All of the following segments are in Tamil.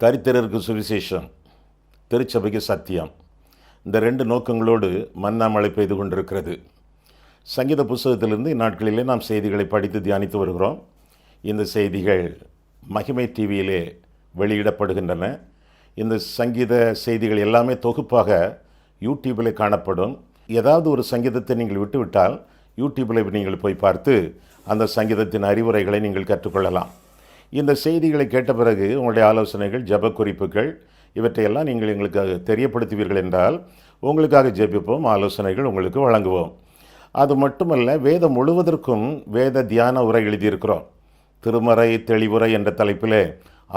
தரித்திரருக்கு சுவிசேஷம், திருச்சபைக்கு சத்தியம். இந்த 2 நோக்கங்களோடு மன்னா மழை பெய்து கொண்டிருக்கிறது. சங்கீத புஸ்தகத்திலிருந்து இந்நாட்களிலே நாம் செய்திகளை படித்து தியானித்து வருகிறோம். இந்த செய்திகள் மகிமை டிவியிலே வெளியிடப்படுகின்றன. இந்த சங்கீத செய்திகள் எல்லாமே தொகுப்பாக யூடியூபில் காணப்படும். ஏதாவது ஒரு சங்கீதத்தை நீங்கள் விட்டுவிட்டால் யூடியூபில் நீங்கள் போய் பார்த்து அந்த சங்கீதத்தின் அறிவுரைகளை நீங்கள் கற்றுக்கொள்ளலாம். இந்த செய்திகளை கேட்ட பிறகு உங்களுடைய ஆலோசனைகள், ஜெப குறிப்புகள் இவற்றையெல்லாம் நீங்கள் எங்களுக்கு தெரியப்படுத்துவீர்கள் என்றால் உங்களுக்காக ஜெபிப்போம், ஆலோசனைகள் உங்களுக்கு வழங்குவோம். அது மட்டுமல்ல, வேதம் முழுவதற்கும் வேத தியான உரை எழுதியிருக்கிறோம். திருமறை தெளிவுரை என்ற தலைப்பில்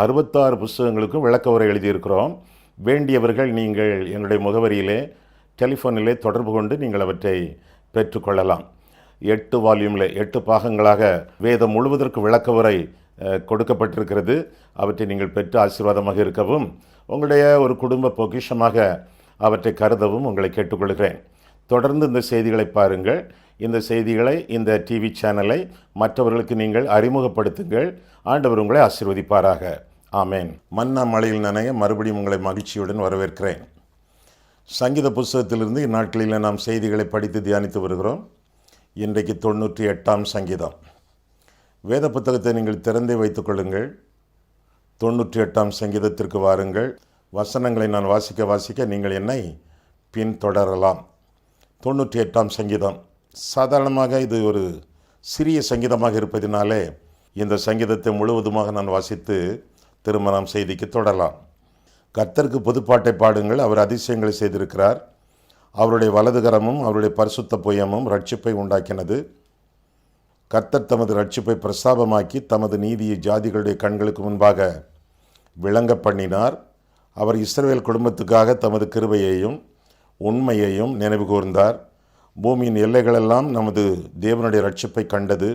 66 புஸ்தகங்களுக்கும் விளக்க உரை எழுதியிருக்கிறோம். வேண்டியவர்கள் நீங்கள் என்னுடைய முகவரியிலே டெலிஃபோனிலே தொடர்பு கொண்டு நீங்கள் அவற்றை பெற்றுக்கொள்ளலாம். 8 வால்யூமில் 8 பாகங்களாக வேதம் முழுவதற்கு விளக்க உரை கொடுக்கப்பட்டிருக்கிறது. அவற்றை நீங்கள் பெற்று ஆசீர்வாதமாக இருக்கவும், உங்களுடைய ஒரு குடும்ப பொக்கிஷமாக அவற்றை கருதவும் உங்களை கேட்டுக்கொள்கிறேன். தொடர்ந்து இந்த செய்திகளை பாருங்கள். இந்த செய்திகளை, இந்த டிவி சேனலை மற்றவர்களுக்கு நீங்கள் அறிமுகப்படுத்துங்கள். ஆண்டவர் உங்களை ஆசீர்வதிப்பாராக. ஆமேன். மன்னா மழையில் நனைய மறுபடியும் உங்களை மகிழ்ச்சியுடன் வரவேற்கிறேன். சங்கீத புஸ்தகத்திலிருந்து இந்நாட்களில் நாம் செய்திகளை படித்து தியானித்து வருகிறோம். இன்றைக்கு 98ஆம் சங்கீதம். வேத புத்தகத்தை நீங்கள் திறந்தே வைத்துக் கொள்ளுங்கள். 98ஆம் சங்கீதத்திற்கு வாருங்கள். வசனங்களை நான் வாசிக்க நீங்கள் என்னை பின்தொடரலாம். 98ஆம் சங்கீதம். சாதாரணமாக இது ஒரு சிறிய சங்கீதமாக இருப்பதினாலே இந்த சங்கீதத்தை முழுவதுமாக நான் வாசித்து திரும்ப நாம் செய்திக்கு தொடரலாம். கர்த்தருக்கு புதுப்பாட்டை பாடுங்கள், அவர் அதிசயங்களை செய்திருக்கிறார். அவருடைய வலதுகரமும் அவருடைய பரிசுத்த புயமும் ரட்சிப்பை உண்டாக்கினது. கர்த்தர் தமது ரட்சிப்பை பிரஸ்தாபமாக்கி தமது நீதியை ஜாதிகளுடைய கண்களுக்கு முன்பாக விளங்க பண்ணினார். அவர் இஸ்ரவேல் குடும்பத்துக்காக தமது கிருபையையும் உண்மையையும் நினைவு கூர்ந்தார். பூமியின் எல்லைகளெல்லாம் நமது தேவனுடைய ரட்சிப்பை கண்டது.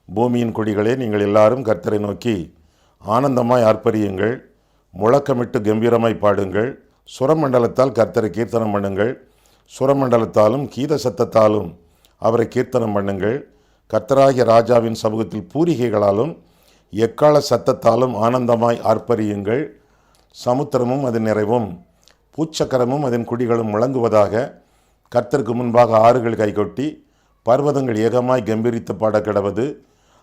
பூமியின் குடிகளே, நீங்கள் எல்லாரும் கர்த்தரை நோக்கி ஆனந்தமாய் ஆர்ப்பரியுங்கள், முழக்கமிட்டு கம்பீரமாய் பாடுங்கள். சுரமண்டலத்தால் கர்த்தரை கீர்த்தனம் பண்ணுங்கள், சுரமண்டலத்தாலும் கீத சத்தத்தாலும் அவரை கீர்த்தனம் பண்ணுங்கள். கர்த்தராகிய ராஜாவின் சமூகத்தில் பூரிகைகளாலும் எக்கால சத்தத்தாலும் ஆனந்தமாய் ஆர்ப்பரியுங்கள். சமுத்திரமும் அதன் நிறைவும் பூச்சக்கரமும் அதன் குடிகளும் முழங்குவதாக. கர்த்தருக்கு முன்பாக ஆறுகள் கைகொட்டி பர்வதங்கள் ஏகமாய் கம்பீரித்து பாட கிடவது.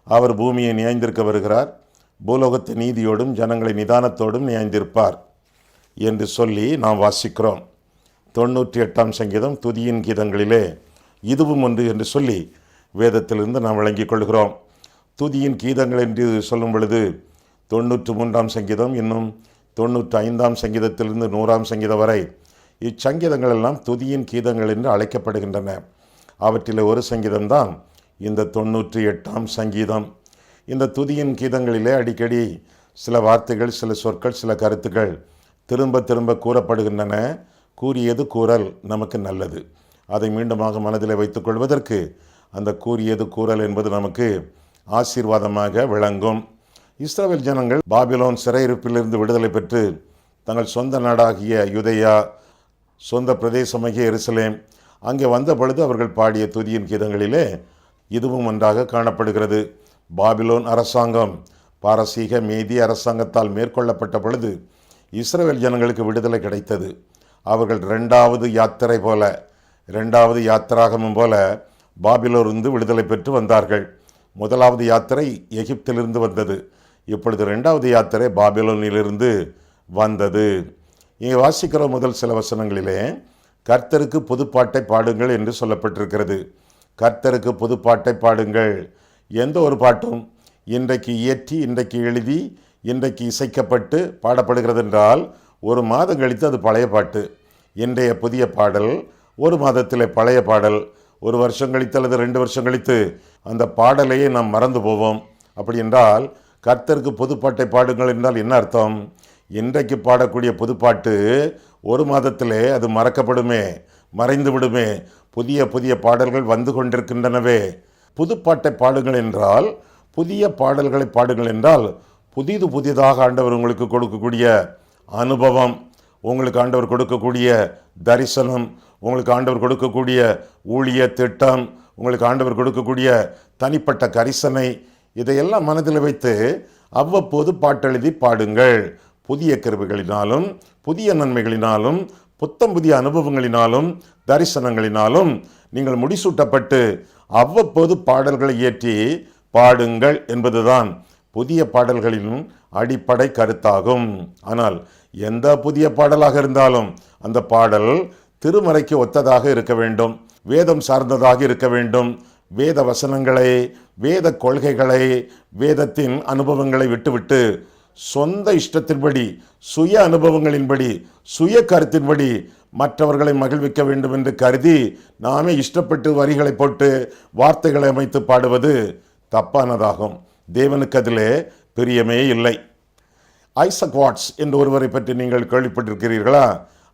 அவர் பூமியை நியாய்ந்திருக்க வருகிறார், பூலோகத்தை நீதியோடும் ஜனங்களை நிதானத்தோடும் நியாய்ந்திருப்பார் என்று சொல்லி நாம் வாசிக்கிறோம். 98ஆம் சங்கீதம் துதியின் கீதங்களிலே இதுவும் ஒன்று என்று சொல்லி வேதத்திலிருந்து நாம் விளங்கிக் கொள்கிறோம். துதியின் கீதங்கள் என்று சொல்லும் பொழுது 93ஆம் சங்கீதம், இன்னும் 95ஆம் சங்கீதத்திலிருந்து 100ஆம் சங்கீதம் வரை இச்சங்கீதங்கள் எல்லாம் துதியின் கீதங்கள் என்று அழைக்கப்படுகின்றன. அவற்றில் ஒரு சங்கீதம்தான் இந்த 98ஆம் சங்கீதம். இந்த துதியின் கீதங்களிலே அடிக்கடி சில வார்த்தைகள், சில சொற்கள், சில கருத்துக்கள் திரும்ப திரும்ப கூறப்படுகின்றன. கூறியது கூறல் நமக்கு நல்லது. அதை மீண்டுமாக மனதில் வைத்துக் கொள்வதற்கு அந்த கூறியது கூறல் என்பது நமக்கு ஆசீர்வாதமாக விளங்கும். இஸ்ரவேல் ஜனங்கள் பாபிலோன் சிறையிருப்பிலிருந்து விடுதலை பெற்று தங்கள் சொந்த நாடாகிய யூதேயா, சொந்த பிரதேசமாகிய எருசலேம் அங்கே வந்த பொழுது அவர்கள் பாடிய துதியின் கீதங்களிலே இதுவும் ஒன்றாக காணப்படுகிறது. பாபிலோன் அரசாங்கம் பாரசீக மேதி அரசாங்கத்தால் மேற்கொள்ளப்பட்ட பொழுது இஸ்ரவேல் ஜனங்களுக்கு விடுதலை கிடைத்தது. அவர்கள் 2வது யாத்திரை போல, 2வது யாத்திராகமும் போல பாபிலோனிலிருந்து விடுதலை பெற்று வந்தார்கள். 1வது யாத்திரை எகிப்திலிருந்து வந்தது. இப்பொழுது 2வது யாத்திரை பாபிலோனிலிருந்து வந்தது. இங்கே வாசிக்கிற முதல் சில வசனங்களிலே கர்த்தருக்கு புதுப்பாட்டை பாடுங்கள் என்று சொல்லப்பட்டிருக்கிறது. கர்த்தருக்கு புதுப்பாட்டை பாடுங்கள். எந்த ஒரு பாட்டும் இன்றைக்கு இயற்றி, இன்றைக்கு எழுதி, இன்றைக்கு இசைக்கப்பட்டு பாடப்படுகிறது என்றால் 1 மாதம் கழித்து அது பழைய பாட்டு. இன்றைய புதிய பாடல் 1 மாதத்திலே பழைய பாடல். 1 வருஷம் கழித்து அல்லது 2 வருஷம் கழித்து அந்த பாடலையே நாம் மறந்து போவோம். அப்படி என்றால் கர்த்தருக்கு புதுப்பாட்டை பாடுங்கள் என்றால் என்ன அர்த்தம்? இன்றைக்கு பாடக்கூடிய புதுப்பாட்டு 1 மாதத்திலே அது மறக்கப்படுமே, மறைந்து விடுமே. புதிய புதிய பாடல்கள் வந்து கொண்டிருக்கின்றனவே. புதுப்பாட்டை பாடுங்கள் என்றால், புதிய பாடல்களை பாடுங்கள் என்றால், புதிதாக ஆண்டவர் உங்களுக்கு கொடுக்கக்கூடிய அனுபவம், உங்களுக்கு ஆண்டவர் கொடுக்கக்கூடிய தரிசனம், உங்களுக்கு ஆண்டவர் கொடுக்கக்கூடிய ஊழிய திட்டம், உங்களுக்கு ஆண்டவர் கொடுக்கக்கூடிய தனிப்பட்ட கரிசனை, இதையெல்லாம் மனதில் வைத்து அவ்வப்போது பாட்டெழுதி பாடுங்கள். புதிய கிருபைகளினாலும் புதிய நன்மைகளினாலும் புத்தம் புதிய அனுபவங்களினாலும் தரிசனங்களினாலும் நீங்கள் முடிசூட்டப்பட்டு அவ்வப்போது பாடல்களை இயற்றி பாடுங்கள் என்பதுதான் புதிய பாடல்களின் அடிப்படை கருத்தாகும். ஆனால் எந்த புதிய பாடலாக இருந்தாலும் அந்த பாடல் திருமறைக்கு ஒத்ததாக இருக்க வேண்டும், வேதம் சார்ந்ததாக இருக்க வேண்டும். வேத வசனங்களை, வேத கொள்கைகளை, வேதத்தின் அனுபவங்களை விட்டுவிட்டு சொந்த இஷ்டத்தின்படி, சுய அனுபவங்களின்படி, சுய கருத்தின்படி மற்றவர்களை மகிழ்விக்க வேண்டும் என்று கருதி நாமே இஷ்டப்பட்டு வரிகளை போட்டு வார்த்தைகளை அமைத்து பாடுவது தப்பானதாகும். தேவனுக்கு அதிலே பிரியமே இல்லை. ஐசக் வாட்ஸ் என்ற ஒருவரை பற்றி நீங்கள் கேள்விப்பட்டிருக்கிறீர்களா?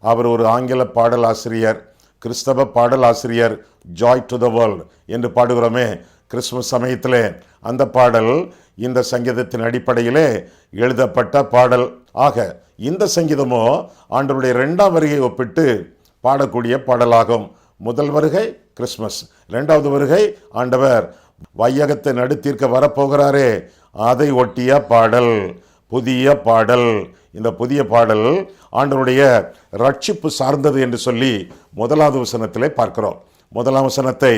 அவர் ஒரு ஆங்கில பாடலாசிரியர், கிறிஸ்தவ பாடலாசிரியர். ஜாய் டு த வேர்ல்ட் என்று பாடுகிறோமே கிறிஸ்துமஸ் சமயத்திலே, அந்த பாடல் இந்த சங்கீதத்தின் அடிப்படையிலே எழுதப்பட்ட பாடல். ஆக இந்த சங்கீதமோ ஆண்டவருடைய 2ஆம் வருகையை ஒப்பிட்டு பாடக்கூடிய பாடலாகும். முதல் வருகை கிறிஸ்துமஸ், 2வது வருகை ஆண்டவர் வையகத்தை நடுத்தீர்க்க வரப்போகிறாரே, அதை ஒட்டிய பாடல், புதிய பாடல். இந்த புதிய பாடல் ஆண்டவருடைய ரட்சிப்பு சார்ந்தது என்று சொல்லி 1வது வசனத்திலே பார்க்கிறோம். 1ஆம் வசனத்தை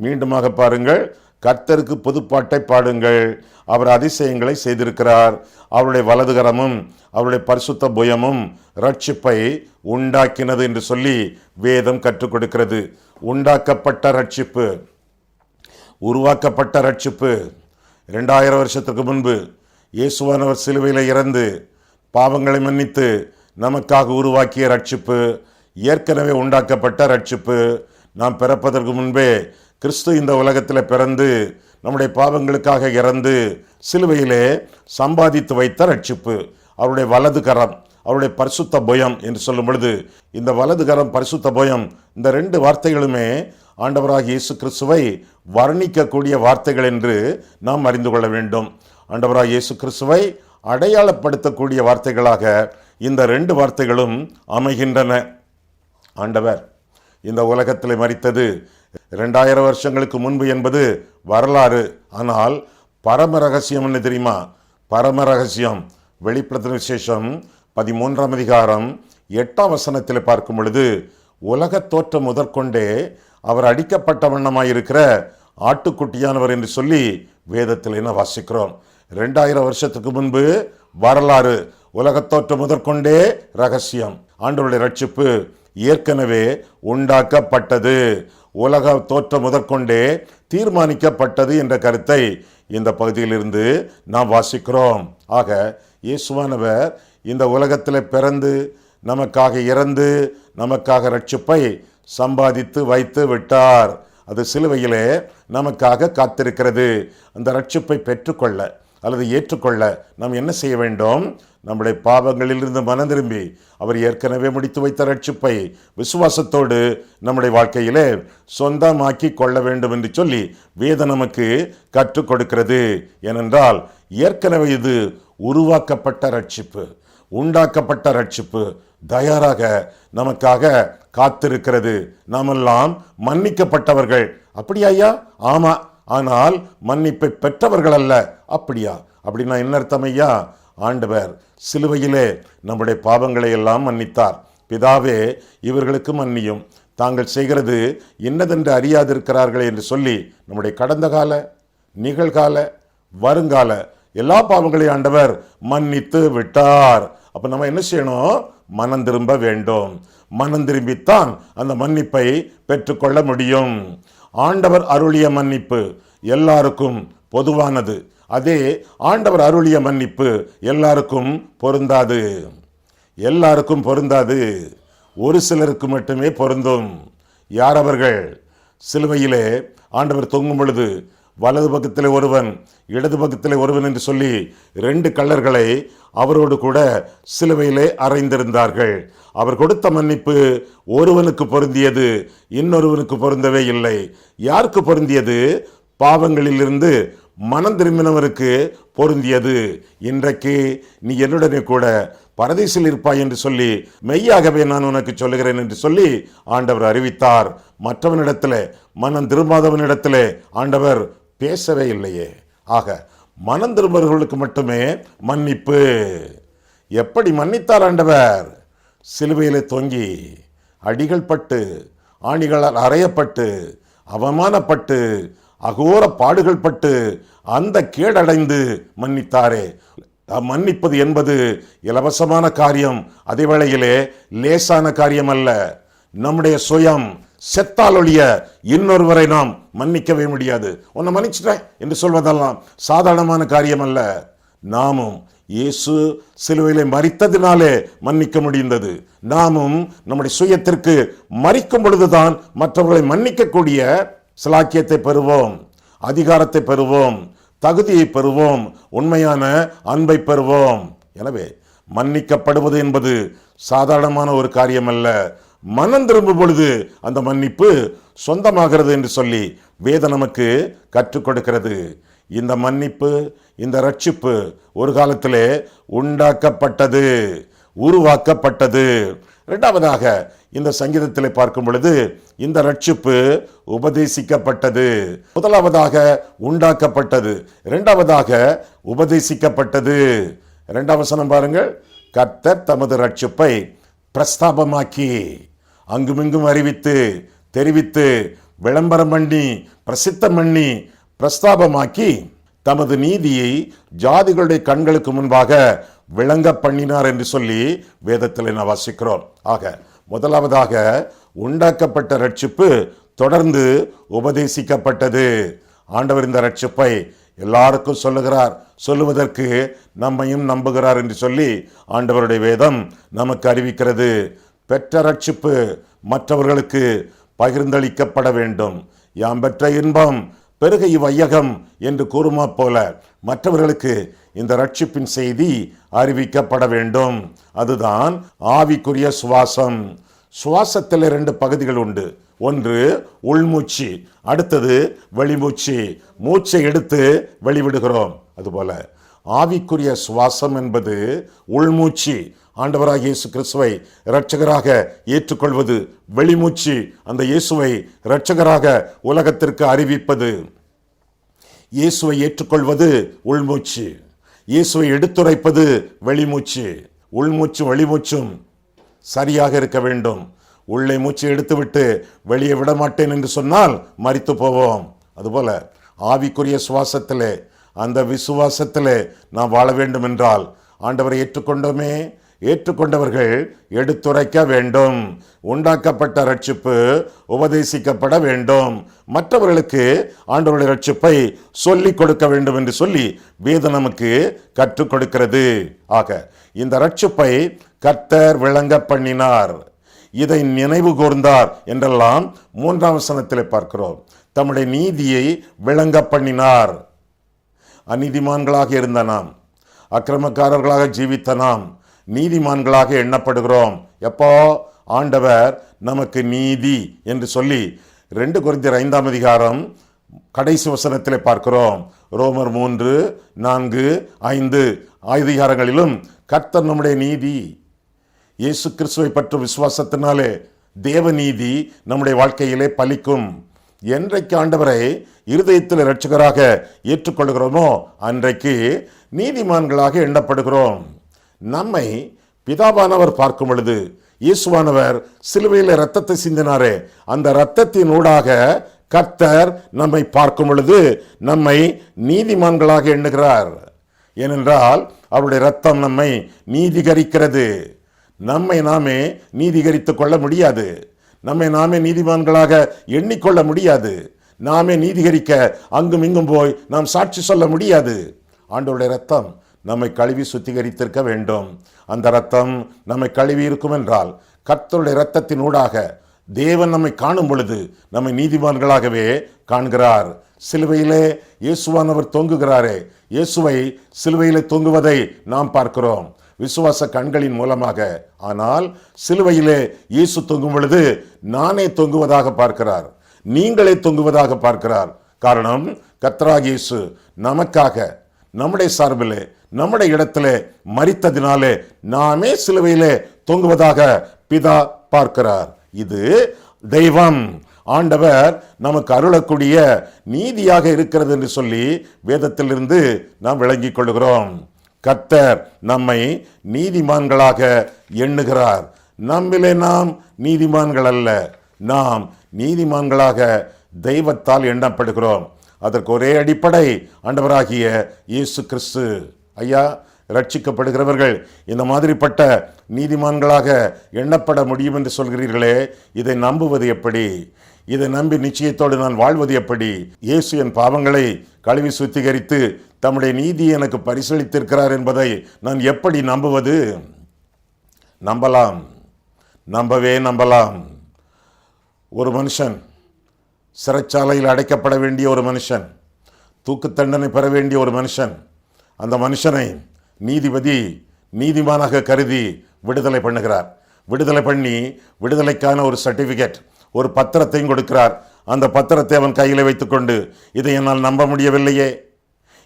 மீண்டுமாக பாருங்கள். கர்த்தருக்கு புதுப்பாட்டை பாடுங்கள், அவர் அதிசயங்களை செய்திருக்கிறார், அவருடைய வலதுகரமும் அவருடைய பரிசுத்த புயமும் ரட்சிப்பை உண்டாக்கினது என்று சொல்லி வேதம் கற்றுக் கொடுக்கிறது. உண்டாக்கப்பட்ட ரட்சிப்பு, உருவாக்கப்பட்ட ரட்சிப்பு. 2000 வருஷத்துக்கு முன்பு இயேசுவானவர் சிலுவையில் இறந்து பாவங்களை மன்னித்து நமக்காக உருவாக்கிய ரட்சிப்பு, ஏற்கனவே உண்டாக்கப்பட்ட ரட்சிப்பு. நாம் பிறப்பதற்கு முன்பே கிறிஸ்து இந்த உலகத்தில் பிறந்து நம்முடைய பாவங்களுக்காக இறந்து சிலுவையிலே சம்பாதித்து வைத்த ரட்சிப்பு. அவருடைய வலது கரம், அவருடைய பரிசுத்த புயம் என்று சொல்லும் பொழுது இந்த வலது கரம், பரிசுத்த புயம், இந்த 2 வார்த்தைகளுமே ஆண்டவராகிய இயேசு கிறிஸ்துவை வர்ணிக்கக்கூடிய வார்த்தைகள் என்று நாம் அறிந்து கொள்ள வேண்டும். ஆண்டவராகிய இயேசு கிறிஸ்துவை அடையாளப்படுத்தக்கூடிய வார்த்தைகளாக இந்த 2 வார்த்தைகளும் அமைகின்றன. ஆண்டவர் இந்த உலகத்தில் மரித்தது 2000 வருஷங்களுக்கு முன்பு என்பது வரலாறு. ஆனால் பரம ரகசியம் என்ன தெரியுமா? பரம ரகசியம் வெளிப்படுத்தின விசேஷம் 13ஆம் அதிகாரம் 8ஆம் வசனத்தில் பார்க்கும் பொழுது, உலக தோற்றம் முதற்கொண்டே அவர் அடிக்கப்பட்ட வண்ணமாயிருக்கிற ஆட்டுக்குட்டியானவர் என்று சொல்லி வேதத்தில் என்ன வாசிக்கிறோம். 2000 வருஷத்துக்கு முன்பு வரலாறு, உலக தோற்றம் முதற்கொண்டே ரகசியம். ஆண்டவருடைய ரட்சிப்பு ஏற்கனவே உண்டாக்கப்பட்டது, உலக தோற்றம் முதற்கொண்டே தீர்மானிக்கப்பட்டது என்ற கருத்தை இந்த பகுதியிலிருந்து நாம் வாசிக்கிறோம். ஆக இயேசுவானவர் இந்த உலகத்தில் பிறந்து நமக்காக இறந்து நமக்காக ரட்சிப்பை சம்பாதித்து வைத்து விட்டார். அது சிலுவையிலே நமக்காக காத்திருக்கிறது. அந்த ரட்சிப்பை பெற்றுக்கொள்ள அல்லது ஏற்றுக்கொள்ள நாம் என்ன செய்ய வேண்டும்? நம்முடைய பாவங்களிலிருந்து மனம் திரும்பி அவர் ஏற்கனவே முடித்து வைத்த ரட்சிப்பை விசுவாசத்தோடு நம்முடைய வாழ்க்கையிலே சொந்தமாக்கி கொள்ள வேண்டும் என்று சொல்லி வேதம் நமக்கு கற்றுக் கொடுக்கிறது. ஏனென்றால் ஏற்கனவே இது உருவாக்கப்பட்ட ரட்சிப்பு, உண்டாக்கப்பட்ட ரட்சிப்பு தயாராக நமக்காக காத்திருக்கிறது. நாமெல்லாம் மன்னிக்கப்பட்டவர்கள். அப்படியா ஐயா? ஆமா. ஆனால் மன்னிப்பை பெற்றவர்கள் அல்ல. அப்படியா? அப்படின்னா என்ன அர்த்தம் ஐயா? ஆண்டவர் சிலுவையிலே நம்முடைய பாவங்களை எல்லாம் மன்னித்தார். பிதாவே இவர்களுக்கு மன்னியும், தாங்கள் செய்கிறது இன்னதென்று அறியாதிருக்கிறார்களே என்று சொல்லி நம்முடைய கடந்த கால, நிகழ்கால, வருங்கால எல்லா பாவங்களையும் ஆண்டவர் மன்னித்து விட்டார். அப்ப நம்ம என்ன செய்யணும்? மனம் திரும்ப வேண்டும். மனம் திரும்பித்தான் அந்த மன்னிப்பை பெற்றுக்கொள்ள முடியும். ஆண்டவர் அருளிய மன்னிப்பு எல்லாருக்கும் பொதுவானது. அதே ஆண்டவர் அருளிய மன்னிப்பு எல்லாருக்கும் பொருந்தாது. எல்லாருக்கும் பொருந்தாது, ஒரு சிலருக்கு மட்டுமே பொருந்தும். யார் அவர்கள்? சிலுவையிலே ஆண்டவர் தொங்கும் பொழுது வலது பக்கத்திலே ஒருவன், இடது பக்கத்திலே ஒருவன் என்று சொல்லி 2 கள்ளர்களை அவரோடு கூட சிலுவையிலே அறைந்திருந்தார்கள். அவர் கொடுத்த மன்னிப்பு ஒருவனுக்கு பொருந்தியது, இன்னொருவனுக்கு பொருந்தவே இல்லை. யாருக்கு பொருந்தியது? பாவங்களிலிருந்து மனம் திரும்பினவருக்கு பொருந்தியது. இன்றைக்கு நீ என்னுடனே கூட பரதீசில் இருப்பாய் என்று சொல்லி மெய்யாகவே நான் உனக்கு சொல்லுகிறேன் என்று சொல்லி ஆண்டவர் அறிவித்தார். மற்றவனிடத்திலே, மனம் திரும்பாதவனிடத்திலே ஆண்டவர் பேசவே இல்லையே. ஆக மனம் திரும்பவர்களுக்கு மட்டுமே மன்னிப்பு. எப்படி மன்னித்தார் ஆண்டவர்? சிலுவையிலே தொங்கி அடிகள் பட்டு, ஆணிகளால் அறையப்பட்டு, அவமானப்பட்டு, அகோர பாடுகள் பட்டு, அந்த கேடடைந்து மன்னித்தாரே. மன்னிப்பது என்பது இலவசமான காரியம், அதே வேளையிலே லேசான காரியம் அல்ல. நம்முடைய சுயம் செத்தால் ஒழிய இன்னொருவரை நாம் மன்னிக்கவே முடியாது. உன்னை மன்னிச்சிட்டேன் என்று சொல்வதெல்லாம் சாதாரணமான காரியம் அல்ல. நாமும் இயேசு சிலுவையிலே மரித்ததினாலே மன்னிக்க முடிந்தது. நாமும் நம்முடைய சுயத்திற்கு மரிக்கும் பொழுதுதான் மற்றவர்களை மன்னிக்கக்கூடிய சிலாக்கியத்தை பெறுவோம், அதிகாரத்தை பெறுவோம், தகுதியை பெறுவோம், உண்மையான அன்பை பெறுவோம். எனவே மன்னிக்கப்படுவது என்பது சாதாரணமான ஒரு காரியம் அல்ல. மனம் திரும்பும் பொழுது அந்த மன்னிப்பு சொந்தமாகிறது என்று சொல்லி வேதம் நமக்கு கற்றுக் கொடுக்கிறது. இந்த மன்னிப்பு, இந்த ரட்சிப்பு ஒரு காலத்திலே உண்டாக்கப்பட்டது, உருவாக்கப்பட்டது. இரண்டாவதாக இந்த சங்கீதத்திலே பார்க்கும் பொழுது இந்த ரட்சிப்பு உபதேசிக்கப்பட்டது. முதலாவதாக உண்டாக்கப்பட்டது, இரண்டாவதாக உபதேசிக்கப்பட்டது. இரண்டாம் வசனம் பாருங்கள். கர்த்தர் தமது ரட்சிப்பை பிரஸ்தாபமாக்கி, அங்குமிங்கும் அறிவித்து, தெரிவித்து, விளம்பரம் பண்ணி, பிரசித்தம் பண்ணி, பிரஸ்தாபமாக்கி, தமது நீதியை ஜாதிகளுடைய கண்களுக்கு முன்பாக விளங்க பண்ணினார் என்று சொல்லி வேதத்தில் நான் வாசிக்கிறோம். ஆக முதலாவதாக உண்டாக்கப்பட்ட ரட்சிப்பு தொடர்ந்து உபதேசிக்கப்பட்டது. ஆண்டவர் இந்த ரட்சிப்பை எல்லாருக்கும் சொல்லுகிறார், சொல்லுவதற்கு நம்மையும் நம்புகிறார் என்று சொல்லி ஆண்டவருடைய வேதம் நமக்கு அறிவிக்கிறது. பெற்ற ரட்சிப்பு மற்றவர்களுக்கு பகிர்ந்தளிக்கப்பட வேண்டும். யாம் பெற்ற இன்பம் பெருக இவ்வையகம் என்று கூறுமா போல மற்றவர்களுக்கு இந்த ரட்சிப்பின் செய்தி அறிவிக்கப்பட வேண்டும். அதுதான் ஆவிக்குரிய சுவாசம். சுவாசத்தில் 2 பகுதிகள் உண்டு. ஒன்று உள்மூச்சு, அடுத்தது வெளிமூச்சு. மூச்சை எடுத்து வெளிவிடுகிறோம். அதுபோல ஆவிக்குரிய சுவாசம் என்பது உள்மூச்சு, ஆண்டவராக இயேசு கிறிஸ்துவை இரட்சகராக ஏற்றுக்கொள்வது. வெளிமூச்சு, அந்த இயேசுவை இரட்சகராக உலகத்திற்கு அறிவிப்பது. இயேசுவை ஏற்றுக்கொள்வது உள்மூச்சு, இயேசுவை எடுத்துரைப்பது வெளிமூச்சு. உள்மூச்சும் வெளிமூச்சும் சரியாக இருக்க வேண்டும். உள்ளே மூச்சு எடுத்துவிட்டு வெளியே விட மாட்டேன் என்று சொன்னால் மரித்து போவோம். அதுபோல ஆவிக்குரிய சுவாசத்திலே, அந்த விசுவாசத்திலே நாம் வாழ வேண்டும் என்றால் ஆண்டவரை ஏற்றுக்கொண்டோமே, ஏற்றுக்கொண்டவர்கள் எடுத்துரைக்க வேண்டும். உண்டாக்கப்பட்ட ரட்சிப்பு உபதேசிக்கப்பட வேண்டும். மற்றவர்களுக்கு ஆண்டவருடைய ரட்சிப்பை சொல்லிக் கொடுக்க வேண்டும் என்று சொல்லி வேதம் நமக்கு கற்றுக் கொடுக்கிறது. ஆக இந்த ரட்சிப்பை கர்த்தர் விளங்க பண்ணினார், இதை நினைவு கூர்ந்தார் என்றெல்லாம் 3ஆம் வசனத்திலே பார்க்கிறோம். தம்முடைய நீதியை விளங்க பண்ணினார். அநீதிமான்களாக இருந்த நாம், அக்கிரமக்காரர்களாக ஜீவித்த நாம் நீதிமான்களாக எண்ணப்படுகிறோம். எப்போ? ஆண்டவர் நமக்கு நீதி என்று சொல்லி 2 கொரிந்தியர் 5ஆம் அதிகாரம் கடைசி வசனத்திலே பார்க்கிறோம். ரோமர் 3, 4, 5 அதிகாரங்களிலும் கர்த்தர் நம்முடைய நீதி. இயேசு கிறிஸ்துவை பற்ற விசுவாசத்தினாலே தேவ நீதி நம்முடைய வாழ்க்கையிலே பலிக்கும். என்றைக்கு ஆண்டவரை இருதயத்தில் இரட்சகராக ஏற்றுக்கொள்கிறோமோ அன்றைக்கு நீதிமான்களாக எண்ணப்படுகிறோம். நம்மை பிதாவானவர் பார்க்கும் பொழுது, இயேசுவானவர் சிலுவையில் இரத்தத்தை சிந்தினாரே, அந்த இரத்தத்தின் ஊடாக கர்த்தர் நம்மை பார்க்கும் பொழுது நம்மை நீதிமான்களாக எண்ணுகிறார். ஏனென்றால் அவருடைய இரத்தம் நம்மை நீதிகரிக்கிறது. நம்மை நாமே நீதிகரித்துக் கொள்ள முடியாது, நம்மை நாமே நீதிமான்களாக எண்ணிக்கொள்ள முடியாது, நாமே நீதிகரிக்க அங்கும் இங்கும் போய் நாம் சாட்சி சொல்ல முடியாது. ஆண்டவருடைய இரத்தம் நம்மை கழுவி சுத்திகரித்திருக்க வேண்டும். அந்த இரத்தம் நம்மை கழுவி இருக்கும் என்றால் கர்த்தருடைய இரத்தத்தின் ஊடாக தேவன் நம்மை காணும் பொழுது நம்மை நீதிமான்களாகவே காண்கிறார். சிலுவையிலே இயேசுவானவர் தொங்குகிறாரே, இயேசுவை சிலுவையிலே தொங்குவதை நாம் பார்க்கிறோம் விசுவாச கண்களின் மூலமாக. ஆனால் சிலுவையிலே இயேசு தொங்கும் பொழுது நானே தொங்குவதாக பார்க்கிறார், நீங்களே தொங்குவதாக பார்க்கிறார். காரணம், கர்த்தராகிய இயேசு நமக்காக நம்முடைய சார்பிலே நம்முடைய இடத்திலே மரித்ததினாலே நாமே சிலுவையிலே தொங்குவதாக பிதா பார்க்கிறார். இது தெய்வம், ஆண்டவர் நமக்கு அருளக்கூடிய நீதியாக இருக்கிறது என்று சொல்லி வேதத்திலிருந்து நாம் விளங்கிக் கொள்கிறோம். கர்த்தர் நம்மை நீதிமான்களாக எண்ணுகிறார். நம்மிலே நாம் நீதிமான்கள் அல்ல, நாம் நீதிமான்களாக தெய்வத்தால் எண்ணப்படுகிறோம். அதற்கு ஒரே அடிப்படை ஆண்டவராகிய இயேசு கிறிஸ்து. ஐயா, ரட்சிக்கப்படுகிறவர்கள் இந்த மாதிரிப்பட்ட நீதிமான்களாக எண்ணப்பட முடியும் என்று சொல்கிறீர்களே, இதை நம்புவது எப்படி? இதை நம்பி நிச்சயத்தோடு நான் வாழ்வது எப்படி? இயேசு என் பாவங்களை கழுவி சுத்திகரித்து தம்முடைய நீதியை எனக்கு பரிசளித்திருக்கிறார் என்பதை நான் எப்படி நம்புவது? நம்பலாம், நம்பலாம். ஒரு மனுஷன் சிறைச்சாலையில் அடைக்கப்பட வேண்டிய ஒரு மனுஷன், தூக்கு தண்டனை பெற வேண்டிய ஒரு மனுஷன், அந்த மனுஷனை நீதிபதி நீதிமானாக கருதி விடுதலை பண்ணுகிறார். விடுதலை பண்ணி விடுதலைக்கான ஒரு சர்டிஃபிகேட், ஒரு பத்திரத்தையும் கொடுக்கிறார். அந்த பத்திரத்தை அவன் கையில் வைத்துக்கொண்டு, இதை என்னால் நம்ப முடியவில்லையே,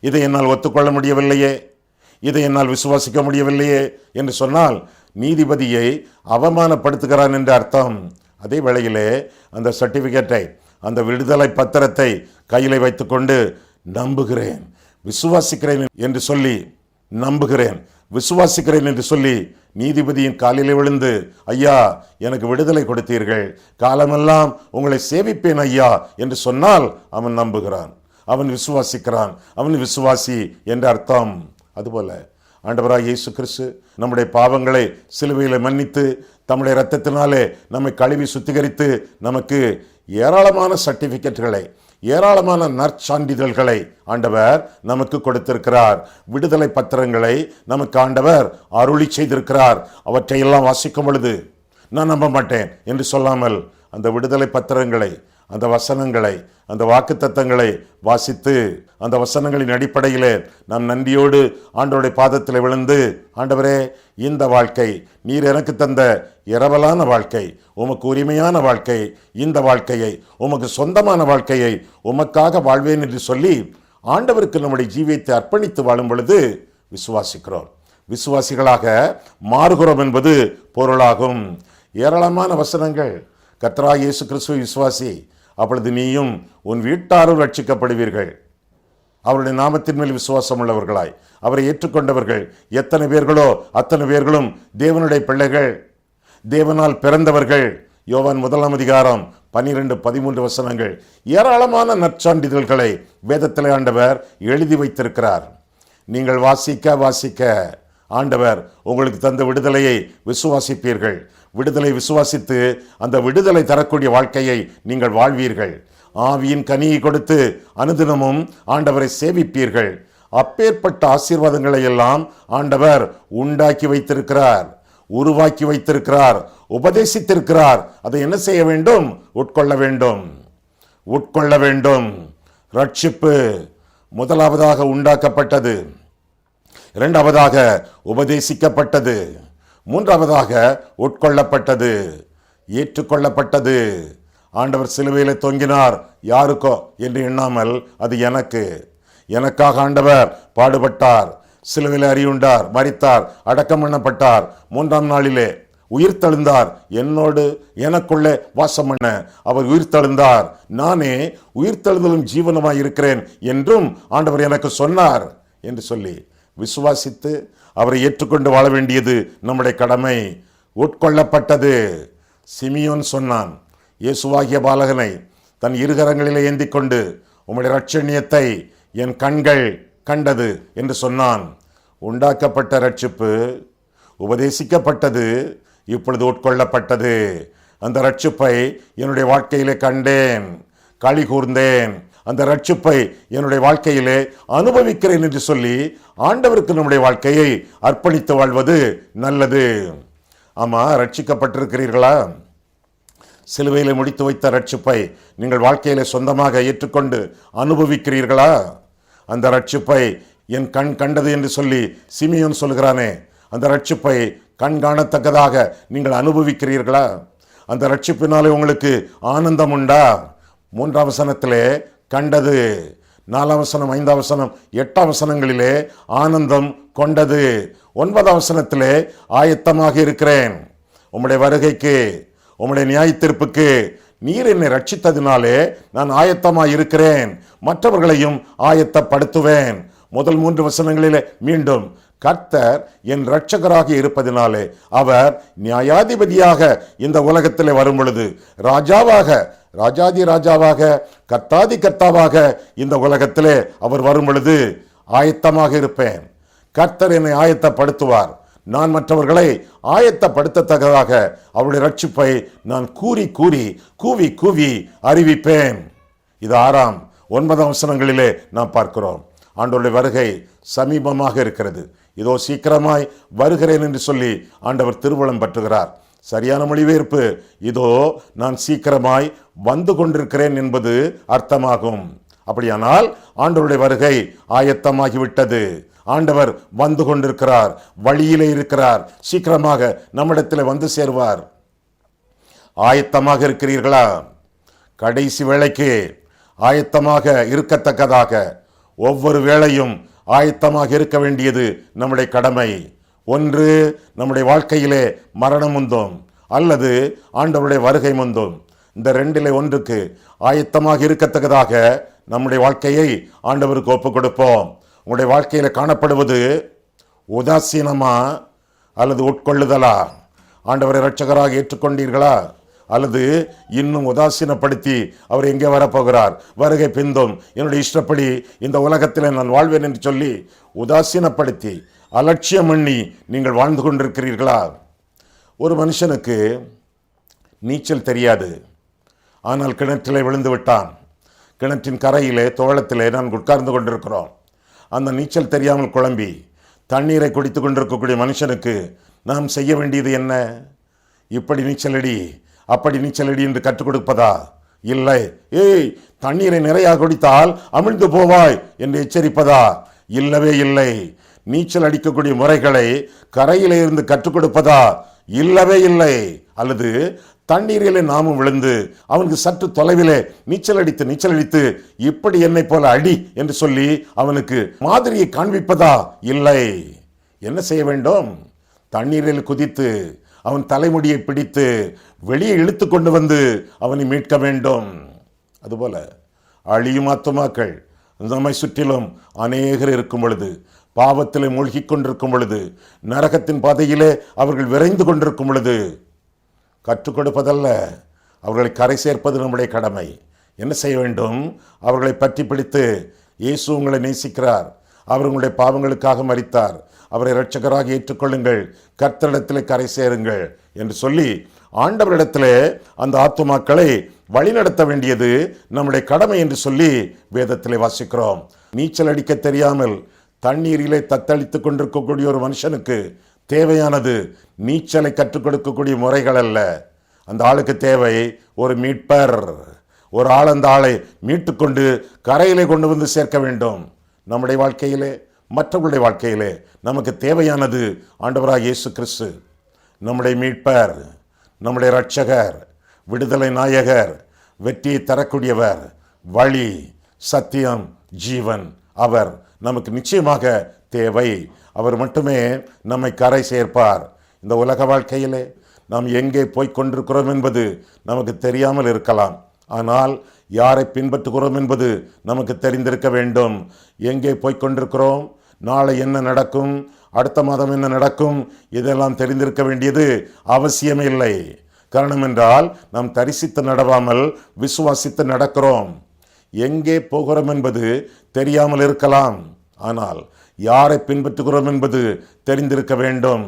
இதை என்னால் ஒத்துக்கொள்ள முடியவில்லையே, இதை என்னால் விசுவாசிக்க முடியவில்லையே என்று சொன்னால் நீதிபதியை அவமானப்படுத்துகிறான் என்று அர்த்தம். அதே வேளையிலே அந்த சர்டிஃபிகேட்டை, அந்த விடுதலை பத்திரத்தை கையில் வைத்துக்கொண்டு நம்புகிறேன், விசுவாசிக்கிறேன் என்று சொல்லி, நம்புகிறேன், விசுவாசிக்கிறேன் என்று சொல்லி நீதிபதியின் காலிலே விழுந்து, ஐயா எனக்கு விடுதலை கொடுத்தீர்கள், காலமெல்லாம் உங்களை சேவிப்பேன் ஐயா என்று சொன்னால் அவன் நம்புகிறான், அவன் விசுவாசிக்கிறான், அவன் விசுவாசி என்று அர்த்தம். அதுபோல ஆண்டவராகிய இயேசு கிறிஸ்து நம்முடைய பாவங்களை சிலுவையில் மன்னித்து தம்முடைய இரத்தத்தினாலே நம்மை கழுவி சுத்திகரித்து நமக்கு ஏராளமான சர்டிபிகேட்டுகளை, ஏராளமான நற்சான்றிதழ்களை ஆண்டவர் நமக்கு கொடுத்திருக்கிறார். விடுதலை பத்திரங்களை நமக்கு ஆண்டவர் அருளி செய்திருக்கிறார். அவற்றையெல்லாம் வாசிக்கும் பொழுது நான் நம்ப மாட்டேன் என்று சொல்லாமல் அந்த விடுதலை பத்திரங்களை, அந்த வசனங்களை, அந்த வாக்குத்தத்தங்களை வாசித்து அந்த வசனங்களின் அடிப்படையிலே நாம் நன்றியோடு ஆண்டவருடைய பாதத்தில் விழுந்து, ஆண்டவரே இந்த வாழ்க்கை நீர் எனக்கு தந்த இரவலான வாழ்க்கை, உமக்கு உரிமையான வாழ்க்கை, இந்த வாழ்க்கையை உமக்கு சொந்தமான வாழ்க்கையை உமக்காக வாழ்வேன் என்று சொல்லி ஆண்டவருக்கு நம்முடைய ஜீவியத்தை அர்ப்பணித்து வாழும் பொழுது விசுவாசிக்கிறோம், விசுவாசிகளாக மாறுகிறோம் என்பது பொருளாகும். ஏராளமான வசனங்கள். கர்த்தராகிய இயேசு கிறிஸ்துவை விசுவாசி, அப்பொழுது நீயும் உன் வீட்டாரும் ரட்சிக்கப்படுவீர்கள். அவருடைய நாமத்தின் மேல் விசுவாசம் உள்ளவர்களாய் அவரை ஏற்றுக்கொண்டவர்கள் எத்தனை பேர்களோ அத்தனை பேர்களும் தேவனுடைய பிள்ளைகள், தேவனால் பிறந்தவர்கள். யோவான் 1 அதிகாரம் 12-13 வசனங்கள். ஏராளமான நற்சான்றிதழ்களை வேதத்திலே ஆண்டவர் எழுதி வைத்திருக்கிறார். நீங்கள் வாசிக்க ஆண்டவர் உங்களுக்கு தந்த விடுதலையை விசுவாசிப்பீர்கள். விடுதலை விசுவாசித்து அந்த விடுதலை தரக்கூடிய வாழ்க்கையை நீங்கள் வாழ்வீர்கள். ஆவியின் கனியை கொடுத்து அனுதினமும் ஆண்டவரை சேவிப்பீர்கள். அப்பேற்பட்ட ஆசீர்வாதங்களை எல்லாம் ஆண்டவர் உண்டாக்கி வைத்திருக்கிறார், உருவாக்கி வைத்திருக்கிறார், உபதேசித்திருக்கிறார். அதை என்ன செய்ய வேண்டும்? உட்கொள்ள வேண்டும், உட்கொள்ள வேண்டும். ரட்சிப்பு முதலாவதாக உண்டாக்கப்பட்டது, இரண்டாவதாக உபதேசிக்கப்பட்டது, மூன்றாவதாக உட்கொள்ளப்பட்டது, ஏற்றுக்கொள்ளப்பட்டது. ஆண்டவர் சிலுவையிலே தொங்கினார், யாருக்கோ என்று எண்ணாமல் அது எனக்காக ஆண்டவர் பாடுபட்டார், சிலுவையில் அறையுண்டார், மரித்தார், அடக்கம் பண்ணப்பட்டார், 3ஆம் நாளிலே உயிர்த்தெழுந்தார். என்னோடு எனக்குள்ளே வாசம் பண்ண அவர் உயிர்த்தெழுந்தார். நானே உயிர்த்தெழுதலும் ஜீவனமாய் இருக்கிறேன் என்றும் ஆண்டவர் எனக்கு சொன்னார் என்று சொல்லி விசுவாசித்து அவரை ஏற்றுக்கொண்டு வாழ வேண்டியது நம்முடைய கடமை. உட்கொள்ளப்பட்டது. சிமியோன் சொன்னான், இயேசுவாகிய பாலகனை தன் இருகரங்களிலே ஏந்தி கொண்டு, உம்முடைய இரட்சணியத்தை என் கண்கள் கண்டது என்று சொன்னான். உண்டாக்கப்பட்ட ரட்சிப்பு உபதேசிக்கப்பட்டது, இப்பொழுது உட்கொள்ளப்பட்டது. அந்த ரட்சிப்பை என்னுடைய வாழ்க்கையிலே கண்டேன், களி கூர்ந்தேன், அந்த ரட்சிப்பை என்னுடைய வாழ்க்கையிலே அனுபவிக்கிறேன் என்று சொல்லி ஆண்டவருக்கு நம்முடைய வாழ்க்கையை அர்ப்பணித்து வாழ்வது நல்லது. ஆமா, ரட்சிக்கப்பட்டிருக்கிறீர்களா? சிலுவையிலே முடித்து வைத்த ரட்சிப்பை நீங்கள் வாழ்க்கையிலே சொந்தமாக ஏற்றுக்கொண்டு அனுபவிக்கிறீர்களா? அந்த ரட்சிப்பை என் கண் கண்டது என்று சொல்லி சிமியோன் சொல்கிறானே, அந்த ரட்சிப்பை கண் காணத்தக்கதாக நீங்கள் அனுபவிக்கிறீர்களா? அந்த ரட்சிப்பினாலே உங்களுக்கு ஆனந்தம் உண்டா? 3ஆம் வசனத்திலே கண்டது, 4ஆம் வசனம், 5ஆம் வசனம், 8ஆம் வசனங்களிலே ஆனந்தம் கொண்டது. 9ஆம் வசனத்திலே ஆயத்தமாக இருக்கிறேன் உம்முடைய வருகைக்கு, உம்முடைய நியாயத்தீர்ப்புக்கு. நீர் என்னை ரட்சித்ததினாலே நான் ஆயத்தமாக இருக்கிறேன், மற்றவர்களையும் ஆயத்தப்படுத்துவேன். முதல் 3 வசனங்களிலே மீண்டும் கர்த்தர் என் இரட்சகராக இருப்பதினாலே அவர் நியாயாதிபதியாக இந்த உலகத்திலே வரும் பொழுது, ராஜாதி ராஜாவாக, கர்த்தாதி கர்த்தாவாக இந்த உலகத்திலே அவர் வரும் பொழுது ஆயத்தமாக இருப்பேன். கர்த்தர் என்னை ஆயத்தப்படுத்துவார். நான் மற்றவர்களை ஆயத்தப்படுத்தத்தக்கதாக அவருடைய ரட்சிப்பை நான் கூவி கூவி அறிவிப்பேன். இது 6, 9 வசனங்களிலே நாம் பார்க்கிறோம். ஆண்டவருடைய வருகை சமீபமாக இருக்கிறது. இதோ சீக்கிரமாய் வருகிறேன் என்று சொல்லி ஆண்டவர் திருவுளம் பற்றுகிறார். சரியான மொழிபெயர்ப்பு, இதோ நான் சீக்கிரமாய் வந்து கொண்டிருக்கிறேன் என்பது அர்த்தமாகும். அப்படியானால் ஆண்டவருடைய வருகை ஆயத்தமாகிவிட்டது. ஆண்டவர் வந்து கொண்டிருக்கிறார், வழியிலே இருக்கிறார், சீக்கிரமாக நம்மிடத்தில் வந்து சேர்வார். ஆயத்தமாக இருக்கிறீர்களா? கடைசி வேளைக்கு ஆயத்தமாக இருக்கத்தக்கதாக ஒவ்வொரு வேளையும் ஆயத்தமாக இருக்க வேண்டியது நம்முடைய கடமை. ஒன்று நம்முடைய வாழ்க்கையிலே மரணம் முந்தும், அல்லது ஆண்டவருடைய வருகை முந்தும். இந்த 2ல் ஒன்றுக்கு ஆயத்தமாக இருக்கத்தக்கதாக நம்முடைய வாழ்க்கையை ஆண்டவருக்கு ஒப்புக் கொடுப்போம். உங்களுடைய வாழ்க்கையில காணப்படுவது உதாசீனமா அல்லது உட்கொள்ளுதலா? ஆண்டவரை இரட்சகராக ஏற்றுக்கொண்டீர்களா? அல்லது இன்னும் உதாசீனப்படுத்தி அவர் எங்கே வரப்போகிறார், வருகை பிந்தும், என்னுடைய இஷ்டப்படி இந்த உலகத்தில் நான் வாழ்வேன் என்று சொல்லி உதாசீனப்படுத்தி அலட்சியம் பண்ணி நீங்கள் வாழ்ந்து கொண்டிருக்கிறீர்களா? ஒரு மனுஷனுக்கு நீச்சல் தெரியாது, ஆனால் கிணற்றிலே விழுந்து விட்டான். கிணற்றின் கரையிலே தோளத்திலே நான் உட்கார்ந்து கொண்டிருக்கிறோம். அந்த நீச்சல் தெரியாமல் குழம்பி தண்ணீரை குடித்து கொண்டிருக்கக்கூடிய மனுஷனுக்கு நாம் செய்ய வேண்டியது என்ன? இப்படி நீச்சலடி, அப்படி நீச்சலடி என்று கற்றுக் கொடுப்பதா? இல்லை. தண்ணீரை நிறைய குடித்தால் அமிழ்ந்து போவாய் என்று எச்சரிப்பதா? இல்லவே இல்லை. நீச்சல் அடிக்கக்கூடிய முறைகளை கரையிலே இருந்து கற்றுக் கொடுப்பதா? இல்லவே இல்லை. அல்லது தண்ணீரிலே நாமும் விழுந்து அவனுக்கு சற்று தொலைவிலே நீச்சல் அடித்து இப்படி என்னை போல அடி என்று சொல்லி அவனுக்கு மாதிரியை காண்பிப்பதா? இல்லை. என்ன செய்ய வேண்டும்? தண்ணீரில் குதித்து அவன் தலைமுடியை பிடித்து வெளியே இழுத்து கொண்டு வந்து அவனை மீட்க வேண்டும். அதுபோல அழியும் ஆத்துமாக்கள் நம்மை சுற்றிலும் அநேகர் இருக்கும் பொழுது, பாவத்திலே மூழ்கி கொண்டிருக்கும் பொழுது, நரகத்தின் பாதையிலே அவர்கள் விரைந்து கொண்டிருக்கும் பொழுது கற்றுக் கொடுப்பதல்ல, அவர்களை கரை சேர்ப்பது நம்முடைய கடமை. என்ன செய்ய வேண்டும்? அவர்களை பற்றி பிடித்து, இயேசு உங்களை நேசிக்கிறார், அவர் உங்களுடைய பாவங்களுக்காக மரித்தார், அவரை இரட்சகராக ஏற்றுக்கொள்ளுங்கள், கர்த்தரிடத்திலே கரை சேருங்கள் என்று சொல்லி ஆண்டவரிடத்திலே அந்த ஆத்துமாக்களை வழிநடத்த வேண்டியது நம்முடைய கடமை என்று சொல்லி வேதத்திலே வாசிக்கிறோம். நீச்சல் அடிக்க தெரியாமல் தண்ணீரிலே தத்தளித்துக் கொண்டிருக்கக்கூடிய ஒரு மனுஷனுக்கு தேவையானது நீச்சலை கற்றுக் கொடுக்கக்கூடிய முறைகள் அல்ல. அந்த ஆளுக்கு தேவை ஒரு மீட்பர், ஒரு ஆள். அந்த ஆளை மீட்டுக்கொண்டு கரையிலே கொண்டு வந்து சேர்க்க வேண்டும். நம்முடைய வாழ்க்கையிலே, மற்றவர்களுடைய வாழ்க்கையிலே நமக்கு தேவையானது ஆண்டவராகிய இயேசு கிறிஸ்து, நம்முடைய மீட்பர், நம்முடைய இரட்சகர், விடுதலை நாயகர், வெற்றியை தரக்கூடியவர், வழி, சத்தியம், ஜீவன். அவர் நமக்கு நிச்சயமாக தேவை. அவர் மட்டுமே நம்மை கரை சேர்ப்பார். இந்த உலக வாழ்க்கையிலே நாம் எங்கே போய்க் கொண்டிருக்கிறோம் என்பது நமக்கு தெரியாமல் இருக்கலாம். ஆனால் யாரை பின்பற்றுகிறோம் என்பது நமக்கு தெரிந்திருக்க வேண்டும். எங்கே போய்க் கொண்டிருக்கிறோம், நாளை என்ன நடக்கும், அடுத்த மாதம் என்ன நடக்கும், இதெல்லாம் தெரிந்திருக்க வேண்டியது அவசியமே இல்லை. காரணம் என்றால் நாம் தரிசித்து நடவாமல் விசுவாசித்து நடக்கிறோம். எங்கே போகிறோம் என்பது தெரியாமல் இருக்கலாம், ஆனால் யாரை பின்பற்றுகிறோம் என்பது தெரிந்திருக்க வேண்டும்.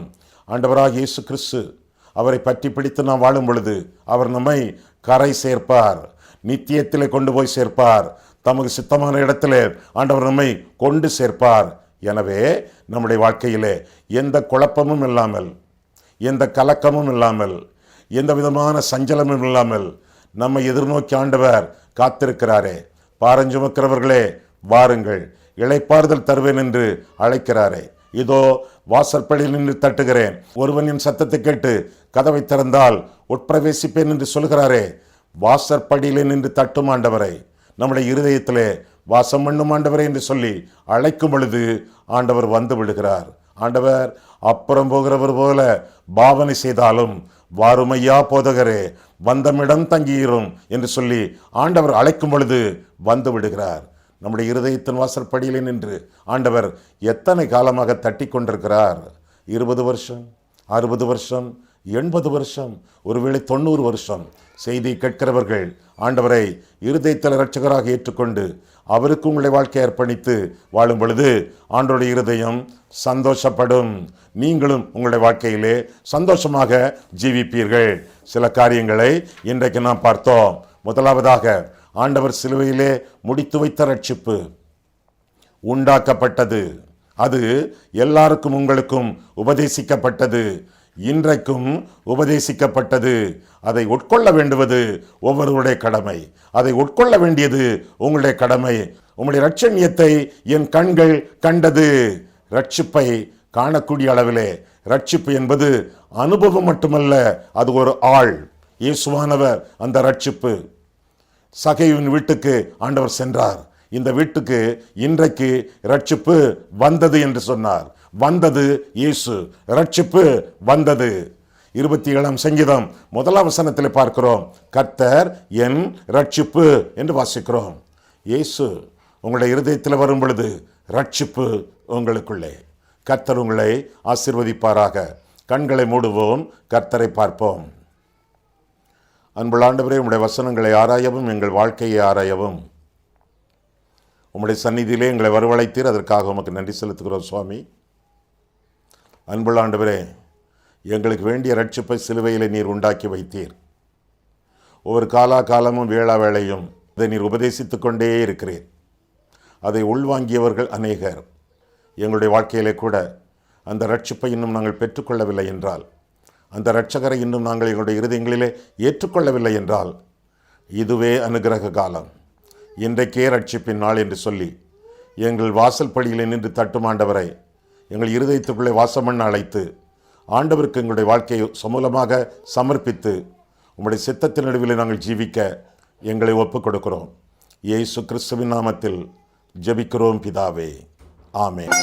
ஆண்டவராகிய இயேசு கிறிஸ்து, அவரை பற்றி பிடித்து நாம் வாழும் பொழுது அவர் நம்மை கரை சேர்ப்பார், நித்தியத்திலே கொண்டு போய் சேர்ப்பார், தமக்கு சித்தமான இடத்திலே ஆண்டவர் நம்மை கொண்டு சேர்ப்பார். எனவே நம்முடைய வாழ்க்கையிலே எந்த குழப்பமும் இல்லாமல், எந்த கலக்கமும் இல்லாமல், எந்த விதமான சஞ்சலமும் இல்லாமல் நம்மை எதிர்நோக்கி ஆண்டவர் காத்திருக்கிறாரே. பாரஞ்சுமக்கிறவர்களே வாருங்கள், இளைப்பாறுதல் தருவேன் என்று அழைக்கிறாரே. இதோ வாசற்படியில் நின்று தட்டுகிறேன், ஒருவன் என் சத்தத்தை கேட்டு கதவை திறந்தால் உட்பிரவேசிப்பேன் என்று சொல்கிறாரே. வாசற்படியிலே நின்று தட்டும் ஆண்டவரை, நம்முடைய இருதயத்திலே வாசம் பண்ணும் ஆண்டவரை என்று சொல்லி அழைக்கும் பொழுது ஆண்டவர் வந்து விடுகிறார். ஆண்டவர் அப்புறம் போகிறவர் போல பாவனை செய்தாலும் வாருமையா போதகரே, வந்தமிடம் தங்கியிரும் என்று சொல்லி ஆண்டவர் அழைக்கும் பொழுது வந்து விடுகிறார். நம்முடைய இருதயத்தின் வாசற்படியிலே நின்று ஆண்டவர் எத்தனை காலமாக தட்டி கொண்டிருக்கிறார். 20 வருஷம், 60 வருஷம், 80 வருஷம், ஒருவேளை 90 வருஷம் செய்தி கேட்கிறவர்கள் ஆண்டவரை இருதயத்தில் இரட்சகராக ஏற்றுக்கொண்டு அவருக்கு உங்களுடைய வாழ்க்கையை அர்ப்பணித்து வாழும் பொழுது ஆண்டவருடைய இருதயம் சந்தோஷப்படும். நீங்களும் உங்களுடைய வாழ்க்கையிலே சந்தோஷமாக ஜீவிப்பீர்கள். சில காரியங்களை இன்றைக்கு நாம் பார்த்தோம். முதலாவதாக, ஆண்டவர் சிலுவையிலே முடித்து வைத்த ரட்சிப்பு உண்டாக்கப்பட்டது. அது எல்லாருக்கும் உங்களுக்கும் உபதேசிக்கப்பட்டது. இன்றைக்கும் உபதேசிக்கப்பட்டது. அதை உட்கொள்ள வேண்டுவது ஒவ்வொருவருடைய கடமை. அதை உட்கொள்ள வேண்டியது உங்களுடைய கடமை. உங்களுடைய இரட்சணியத்தை என் கண்கள் கண்டது. ரட்சிப்பை காணக்கூடிய அளவிலே, ரட்சிப்பு என்பது அனுபவம் மட்டுமல்ல, அது ஒரு ஆள். இயேசுவானவர் அந்த ரட்சிப்பு. சகையின் வீட்டுக்கு ஆண்டவர் சென்றார். இந்த வீட்டுக்கு இன்றைக்கு ரட்சிப்பு வந்தது என்று சொன்னார். வந்தது இயேசு, ரட்சிப்பு வந்தது. 27ஆம் சங்கீதம் 1ஆம் வசனத்தில் பார்க்கிறோம், கர்த்தர் என் ரட்சிப்பு என்று வாசிக்கிறோம். இயேசு உங்களுடைய இருதயத்தில் வரும் பொழுது ரட்சிப்பு உங்களுக்குள்ளே. கர்த்தர் உங்களை ஆசீர்வதிப்பாராக. கண்களை மூடுவோம், கர்த்தரை பார்ப்போம். அன்புள்ள ஆண்டவரே, உம்முடைய வசனங்களை ஆராயவும் எங்கள் வாழ்க்கையை ஆராயவும் உம்முடைய சந்நிதியிலே எங்களை வரவழைத்தீர். அதற்காக உமக்கு நன்றி செலுத்துகிறோம் சுவாமி. அன்புள்ள ஆண்டவரே, எங்களுக்கு வேண்டிய ரட்சிப்பை சிலுவையிலே நீர் உண்டாக்கி வைத்தீர். ஒவ்வொரு காலமும் வேளையும் அதை நீர் உபதேசித்து கொண்டே இருக்கிறீர். அதை உள்வாங்கியவர்கள் அநேகர். எங்களுடைய வாழ்க்கையிலே கூட அந்த ரட்சிப்பை இன்னும் நாங்கள் பெற்றுக்கொள்ளவில்லை என்றால், அந்த இரட்சகரை இன்னும் நாங்கள் எங்களுடைய இருதயங்களிலே ஏற்றுக்கொள்ளவில்லை என்றால், இதுவே அனுகிரக காலம், இன்றைக்கே ரட்சிப்பின் நாள் என்று சொல்லி எங்கள் வாசல் படியிலே நின்று தட்டும் ஆண்டவரை எங்கள் இருதயத்துக்குள்ளே வாசம் பண்ண அழைத்து ஆண்டவருக்கு எங்களுடைய வாழ்க்கையை சமூலமாக சமர்ப்பித்து உம்முடைய சித்தத்தின் நடுவில் நாங்கள் ஜீவிக்க எங்களை ஒப்புக் கொடுக்கிறோம். இயேசு கிறிஸ்துவின் நாமத்தில் ஜெபிக்கிறோம் பிதாவே, ஆமென்.